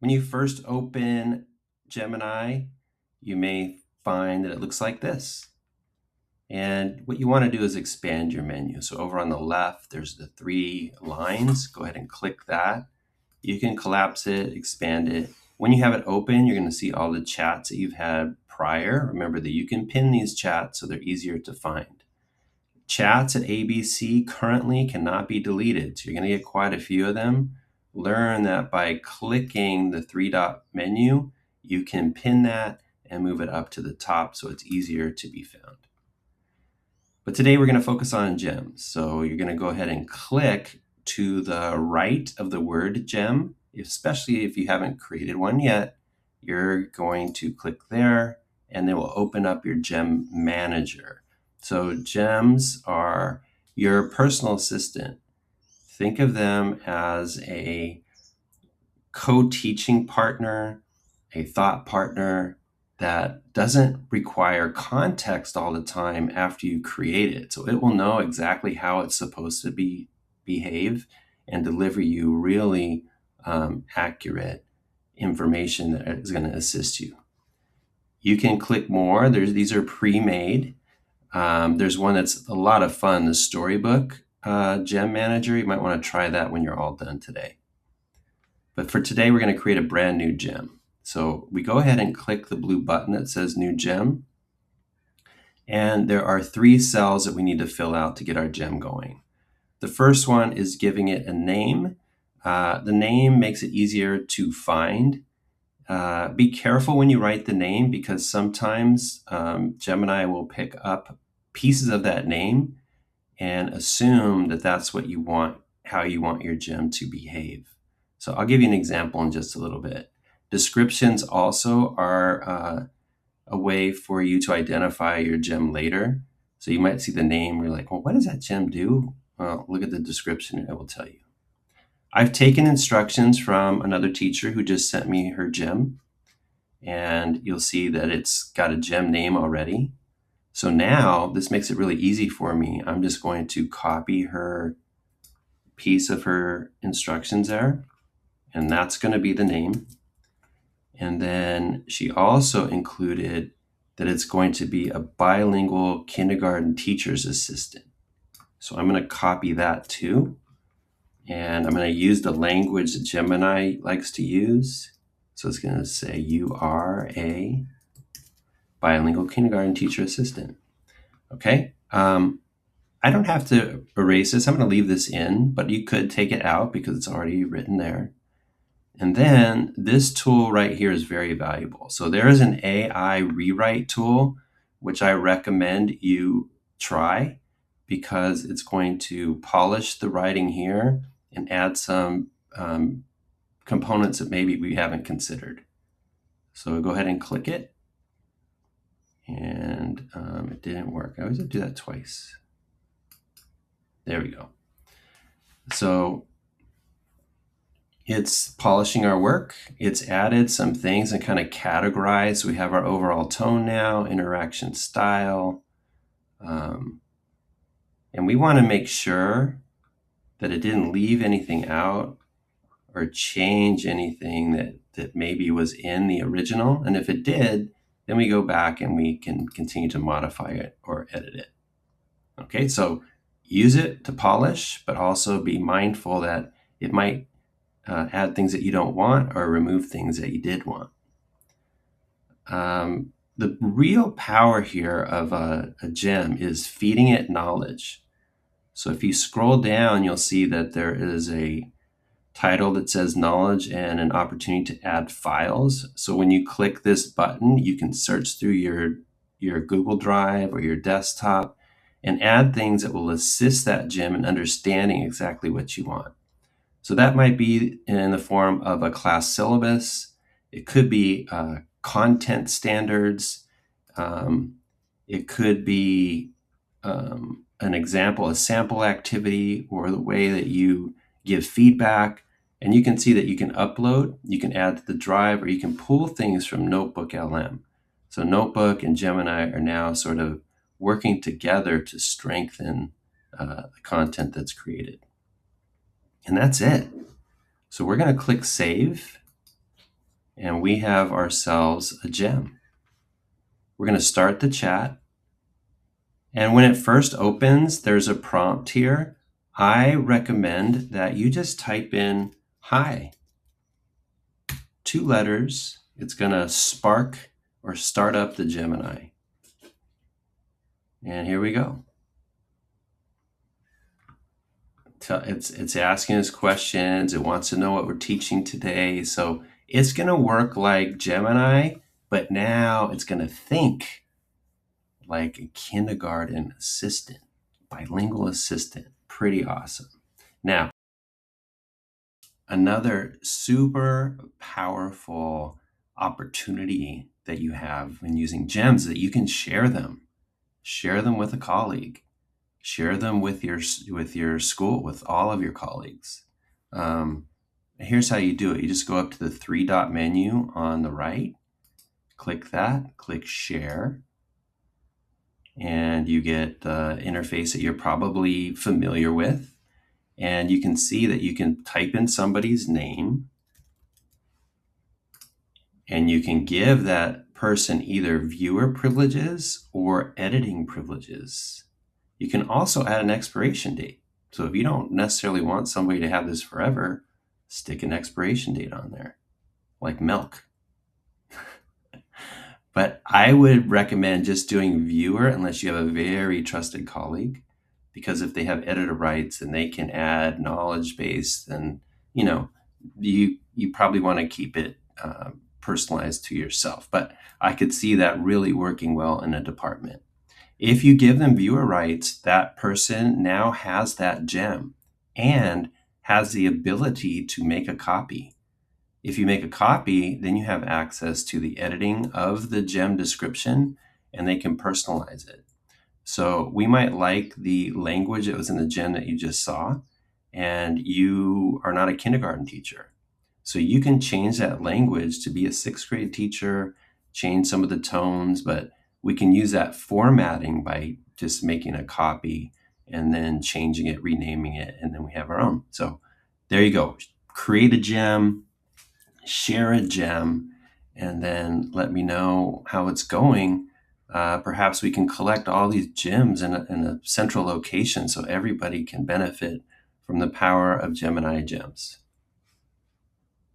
When you first open Gemini, you may find that it looks like this. And what you want to do is expand your menu. So over on the left, there's the 3 lines. Go ahead and click that. You can collapse it, expand it. When you have it open, you're going to see all the chats that you've had prior. Remember that you can pin these chats so they're easier to find. Chats at ABC currently cannot be deleted, so you're going to get quite a few of them. Learn that by clicking the 3-dot menu, you can pin that and move it up to the top so it's easier to be found. But today we're going to focus on gems. So you're going to go ahead and click to the right of the word gem, especially if you haven't created one yet. You're going to click there, and it will open up your gem manager. So gems are your personal assistant. Think of them as a co-teaching partner, a thought partner that doesn't require context all the time after you create it. So it will know exactly how it's supposed to behave and deliver you really accurate information that is going to assist you. You can click more. These are pre-made. There's one that's a lot of fun, the Storybook Gem Manager. You might want to try that when you're all done today. But for today, we're going to create a brand new gem. So we go ahead and click the blue button that says New Gem. And there are 3 cells that we need to fill out to get our gem going. The first one is giving it a name. The name makes it easier to find. Be careful when you write the name because sometimes Gemini will pick up pieces of that name and assume that that's what you want, how you want your gem to behave. So I'll give you an example in just a little bit. Descriptions also are a way for you to identify your gem later. So you might see the name, you're like, well, what does that gem do? Well, look at the description and it will tell you. I've taken instructions from another teacher who just sent me her gem, and you'll see that it's got a gem name already. So now this makes it really easy for me. I'm just going to copy her piece of her instructions there, and that's going to be the name. And then she also included that it's going to be a bilingual kindergarten teacher's assistant. So I'm going to copy that too. And I'm going to use the language that Gemini likes to use. So it's going to say you are a bilingual kindergarten teacher assistant. Okay. I don't have to erase this. I'm going to leave this in, but you could take it out because it's already written there. And then this tool right here is very valuable. So there is an AI rewrite tool, which I recommend you try because it's going to polish the writing here and add some components that maybe we haven't considered. So go ahead and click it. And it didn't work. I always have to do that twice. There we go. So it's polishing our work. It's added some things and kind of categorized. So we have our overall tone now, interaction style. And we want to make sure that it didn't leave anything out or change anything that maybe was in the original. And if it did, then we go back and we can continue to modify it or edit it. Okay, so use it to polish, but also be mindful that it might add things that you don't want or remove things that you did want. The real power here of a gem is feeding it knowledge. So if you scroll down, you'll see that there is a title that says knowledge and an opportunity to add files. So when you click this button, you can search through your Google Drive or your desktop and add things that will assist that gem in understanding exactly what you want. So that might be in the form of a class syllabus. It could be content standards. It could be an example, a sample activity, or the way that you give feedback. And you can see that you can upload, you can add to the drive, or you can pull things from Notebook LM. So Notebook and Gemini are now sort of working together to strengthen the content that's created. And that's it. So we're going to click Save. and we have ourselves a gem. We're going to start the chat. And when it first opens, there's a prompt here. I recommend that you just type in hi. 2 letters. It's going to spark or start up the Gemini. And here we go. It's asking us questions. It wants to know what we're teaching today. So it's going to work like Gemini, but now it's going to think like a kindergarten assistant, bilingual assistant. Pretty awesome. Now, another super powerful opportunity that you have when using gems is that you can share them. Share them with a colleague. Share them with your school, with all of your colleagues. Here's how you do it. You just go up to the 3-dot menu on the right, click that, click share, and you get the interface that you're probably familiar with. And you can see that you can type in somebody's name, and you can give that person either viewer privileges or editing privileges. You can also add an expiration date. So if you don't necessarily want somebody to have this forever, stick an expiration date on there, like milk. But I would recommend just doing viewer unless you have a very trusted colleague, because if they have editor rights and they can add knowledge base, then you probably want to keep it personalized to yourself. But I could see that really working well in a department. If you give them viewer rights, that person now has that gem and has the ability to make a copy. If you make a copy, then you have access to the editing of the gem description, and they can personalize it. So we might like the language that was in the gem that you just saw, and you are not a kindergarten teacher. So you can change that language to be a 6th grade teacher, change some of the tones, but we can use that formatting by just making a copy and then changing it, renaming it, and then we have our own. So there you go. Create a gem, share a gem, and then let me know how it's going. Perhaps we can collect all these gems in a central location so everybody can benefit from the power of Gemini gems.